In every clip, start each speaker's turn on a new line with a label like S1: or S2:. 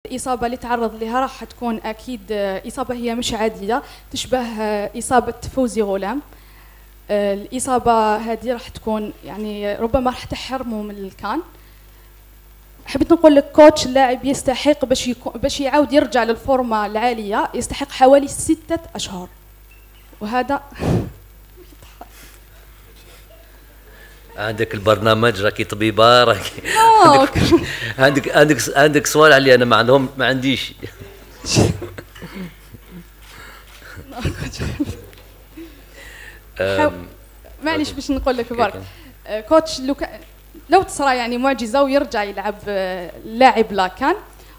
S1: الإصابة اللي تعرض لها راح تكون أكيد إصابة هي مش عادية، تشبه إصابة فوزي غلام. الإصابة هذه راح تكون يعني ربما راح تحرمه من الكان. حبيت نقول لك كوتش، اللاعب يستحق باش يعاود يرجع للفورمة العالية يستحق حوالي 6 أشهر، وهذا
S2: عندك البرنامج راكي طبيبه راكي عندك سؤال علي انا ما عنديش.
S1: معليش باش نقول لك برك كوتش، لو تصرى يعني معجزه ويرجع يلعب اللاعب لاكان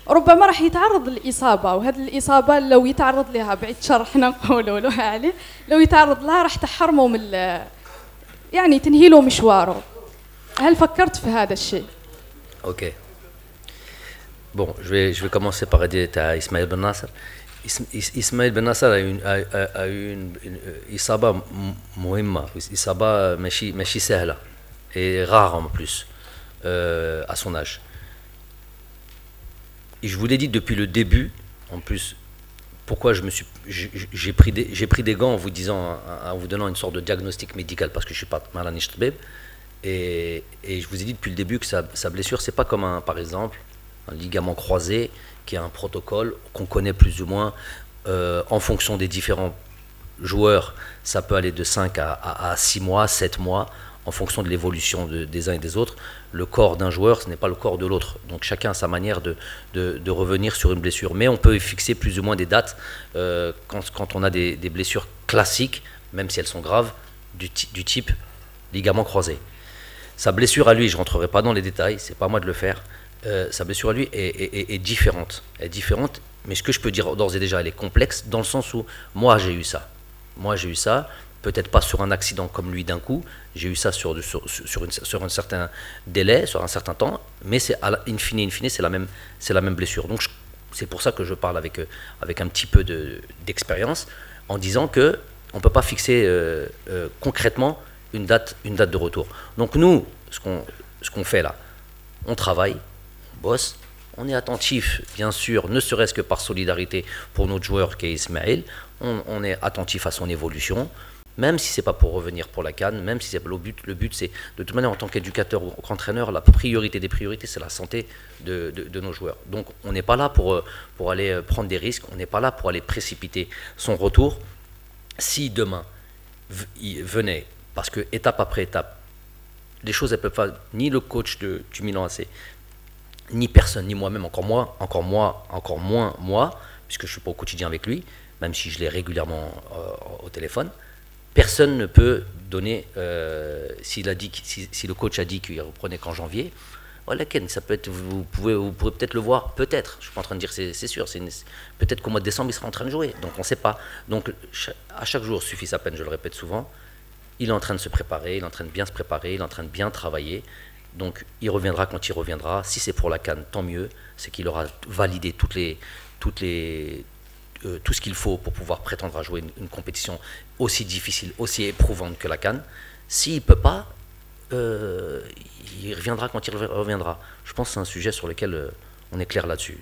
S1: ربما راح يتعرض للإصابة، وهذه الإصابة لو يتعرض لها بعيد شر حنا نقولوا له عليه، لو يتعرض لها راح تحرمه من يعني تنهي له مشواره. هل فكرت في هذا الشيء؟
S2: Ok. Bon, je vais commencer par aider Ismaël Ben Nasser. Ismaël Ben Nasser a eu une إصابة مهمة، إصابة ماشي سهلة et rare en plus à son âge. Et je vous l'ai dit depuis le début, en plus, pourquoi j'ai pris des gants en vous disant, en vous donnant une sorte de diagnostic médical, parce que je suis pas malade ni chtbeb. Et je vous ai dit depuis le début que sa blessure, c'est pas comme par exemple, un ligament croisé, qui a un protocole qu'on connaît plus ou moins en fonction des différents joueurs. Ça peut aller de 5 à 6 mois, 7 mois, en fonction de l'évolution des uns et des autres. Le corps d'un joueur, ce n'est pas le corps de l'autre. Donc chacun a sa manière de revenir sur une blessure. Mais on peut fixer plus ou moins des dates quand on a des blessures classiques, même si elles sont graves, du type ligament croisé. Sa blessure à lui, je ne rentrerai pas dans les détails, c'est pas à moi de le faire. Sa blessure à lui est différente. Elle est différente, mais ce que je peux dire d'ores et déjà, elle est complexe, dans le sens où moi j'ai eu ça. Moi j'ai eu ça, peut-être pas sur un accident comme lui d'un coup, j'ai eu ça sur un certain délai, sur un certain temps, mais c'est in fine, c'est la même blessure. Donc c'est pour ça que je parle avec un petit peu d'expérience, en disant que on ne peut pas fixer concrètement une date de retour. Donc nous, ce qu'on fait là, on travaille, on bosse, on est attentif, bien sûr, ne serait-ce que par solidarité pour notre joueur qui est Ismaël, on est attentif à son évolution, même si c'est pas pour revenir pour la CAN, même si c'est le but c'est, de toute manière en tant qu'éducateur ou qu'entraîneur, la priorité des priorités c'est la santé de nos joueurs. Donc on n'est pas là pour aller prendre des risques, on n'est pas là pour aller précipiter son retour. Si demain il venait, parce que étape après étape, les choses elles peuvent pas, ni le coach du Milan AC, ni personne, ni moi-même, encore moins moi, puisque je suis pas au quotidien avec lui, même si je l'ai régulièrement au téléphone. Personne ne peut donner, si le coach a dit qu'il reprenait qu'en janvier, voilà, Ken, ça peut être, vous pourrez peut-être le voir, peut-être, je suis pas en train de dire c'est sûr, peut-être qu'au mois de décembre il sera en train de jouer, donc on ne sait pas. Donc à chaque jour suffit sa peine, je le répète souvent, il est en train de se préparer, il est en train de bien se préparer, il est en train de bien travailler, donc il reviendra quand il reviendra. Si c'est pour la CAN, tant mieux, c'est qu'il aura validé tout ce qu'il faut pour pouvoir prétendre à jouer une compétition aussi difficile, aussi éprouvante que la CAN. S'il ne peut pas, il reviendra quand il reviendra. Je pense que c'est un sujet sur lequel on est clair là-dessus.